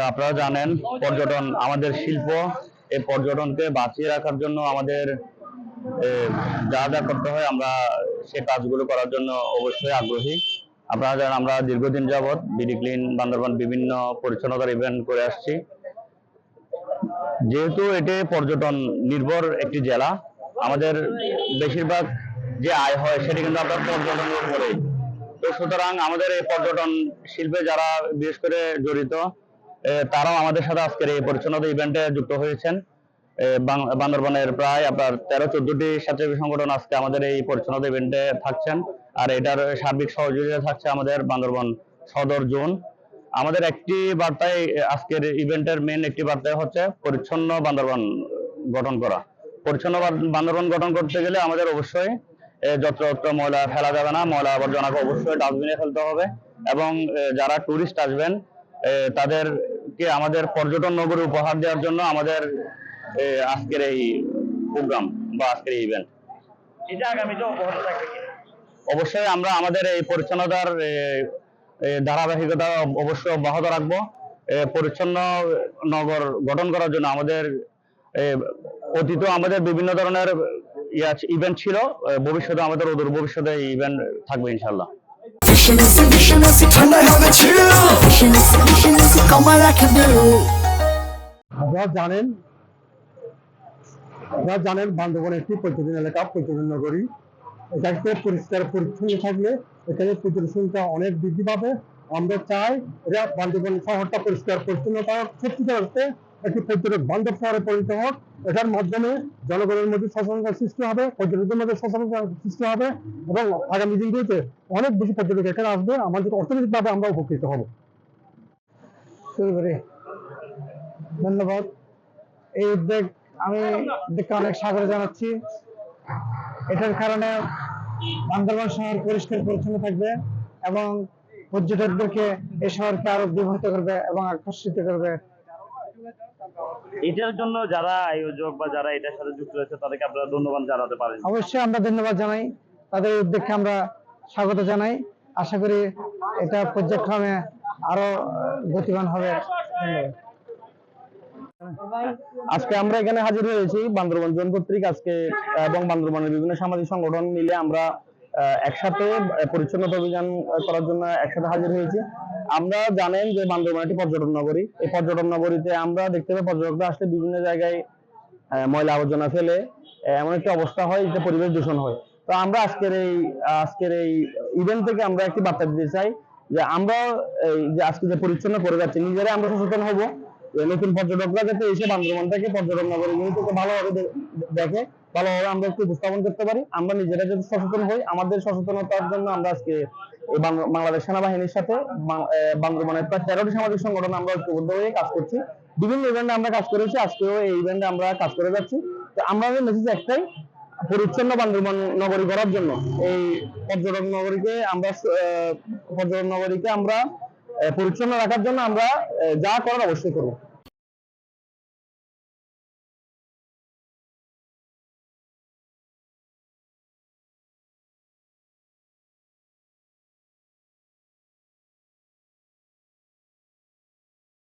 আপনারা জানেন পর্যটন আমাদের শিল্প, এই পর্যটনকে বাঁচিয়ে রাখার জন্য আমাদের যা যা করতে হয় আমরা সে কাজগুলো করার জন্য অবশ্যই আগ্রহী। আপনারা জানেন আমরা দীর্ঘদিন যাবৎ বিডি ক্লিন বান্দরবান বিভিন্ন পরিচ্ছন্নতার ইভেন্ট করে আসছি। যেহেতু এটি পর্যটন নির্ভর একটি জেলা, আমাদের বেশিরভাগ যে আয় হয় সেটি কিন্তু আপনার পর্যটনের উপরেই। তো সুতরাং আমাদের এই পর্যটন শিল্পে যারা বিশেষ করে জড়িত তারাও আমাদের সাথে আজকের এই পরিচ্ছন্নতা ইভেন্টে যুক্ত হয়েছেন। বান্দরবানের প্রায় আপনার 13-14টি স্বেচ্ছাসেবী সংগঠন আজকে আমাদের এই পরিচ্ছন্নতা ইভেন্টে থাকছেন। আর এটার সার্বিক সহযোগিতা থাকছে আমাদের বান্দরবান সদর জোন। আমাদের একটি বার্তায় আজকের ইভেন্টের মেন একটি বার্তায় হচ্ছে পরিচ্ছন্ন বান্দরবান গঠন করা। পরিচ্ছন্ন বান্দরবান গঠন করতে গেলে আমাদের অবশ্যই যত্রতত্র ময়লা ফেলা যাবে না, ময়লা আবর্জনাকে অবশ্যই ডাস্টবিনে ফেলতে হবে। এবং যারা টুরিস্ট আসবেন তাদেরকে আমাদের পর্যটন নগরী উপহার দেওয়ার জন্য আমাদের আজকের এই প্রোগ্রাম বা আজকের এই ইভেন্ট। এটা আগামীতে অব্যাহত থাকবে অবশ্যই আমরা আমাদের এই পরিচ্ছন্নতার ধারাবাহিকতা অবশ্যই অব্যাহত রাখবো। পরিচ্ছন্ন নগর গঠন করার জন্য আমাদের অতীত আমাদের বিভিন্ন ধরনের ইভেন্ট ছিল, ভবিষ্যতে আমাদের অদূর ভবিষ্যতে এই ইভেন্ট থাকবে ইনশাল্লাহ। আপনারা জানেন বান্দরবান একটি পর্যটন এলাকা, পর্যটন নগরী। এটাকে পরিষ্কার পরিচ্ছন্ন থাকলে এখানে পর্যটনটা অনেক বৃদ্ধি পাবে। আমরা চাই এটা বান্দরবান শহরটা পরিষ্কার পরিচ্ছন্নতা সত্যিকার অর্থে একটি পর্যটক বান্ধব শহরে পরিণত হোক। এটার মাধ্যমে জনগণের মধ্যে সচেতনতা সৃষ্টি হবে, পর্যটকদের মধ্যে সচেতনতা সৃষ্টি হবে এবং আগামী দিনগুলিতে অনেক বেশি পর্যটক এখানে আসবে। আমাদের অর্থনৈতিকভাবে আমরা উপকৃত হব। শুরু করি। ধন্যবাদ। এই উদ্যোগ আমি অনেক স্বাগত জানাচ্ছি। এটার কারণে বান্দরবান শহর পরিষ্কার পরিচ্ছন্ন থাকবে এবং পর্যটকদেরকে এই শহরকে আরো বিমোহিত করবে এবং আকর্ষিত করবে। এটার জন্য যারা আয়োজক বা যারা এটার সাথে যুক্ত হয়েছে তাদেরকে আপনারা ধন্যবাদ জানাতে পারেন। অবশ্যই আমরা ধন্যবাদ জানাই, তাদের উদ্যোগকে আমরা স্বাগত জানাই। আশা করি এটা পর্যায়ক্রমে আরো গতিমান হবে। আজকে আমরা এখানে হাজির হয়েছি বান্দরবান জোন কর্তৃক আজকে এবং বান্দরবানের বিভিন্ন সামাজিক সংগঠন মিলে আমরা একসাথে পরিচ্ছন্নতা অভিযান করার জন্য একসাথে হাজির হয়েছি। আমরা জানেন যে বান্দরবান একটি পর্যটন নগরী। এই পর্যটন নগরীতে আমরা দেখতে পাই পর্যটকরা আসলে বিভিন্ন জায়গায় ময়লা আবর্জনা ফেলে এমন একটা অবস্থা হয় যে পরিবেশ দূষণ হয়। তো আমরা আজকের এই ইভেন্ট থেকে আমরা একটি বার্তা দিতে চাই যে আমরা যে আজকে যে পরিচ্ছন্ন করে যাচ্ছি নিজেরা আমরা সচেতন হব। নতুন পর্যটকরা যাতে এসে বান্দরবানটাকে পর্যটন নগরীগুলিকে ভালোভাবে দেখে, ভালোভাবে আমরা একটু উপস্থাপন করতে পারি। আমরা নিজেরা যদি সচেতন হই, আমাদের সচেতনতার জন্য আমরা আজকে বাংলাদেশ সেনাবাহিনীর সাথে বান্দরবানের প্রায় 13টি সামাজিক সংগঠন আমরা ঐক্যবদ্ধ হয়ে কাজ করছি। বিভিন্ন ইভেন্টে আমরা কাজ করেছি, আজকেও এই ইভেন্টে আমরা কাজ করে যাচ্ছি। তো আমাদের মেসেজ একটাই, পরিচ্ছন্ন বান্দরবান নগরী করার জন্য এই পর্যটন নগরীকে আমরা পরিচ্ছন্ন রাখার জন্য আমরা যা করার অবশ্যই করবো।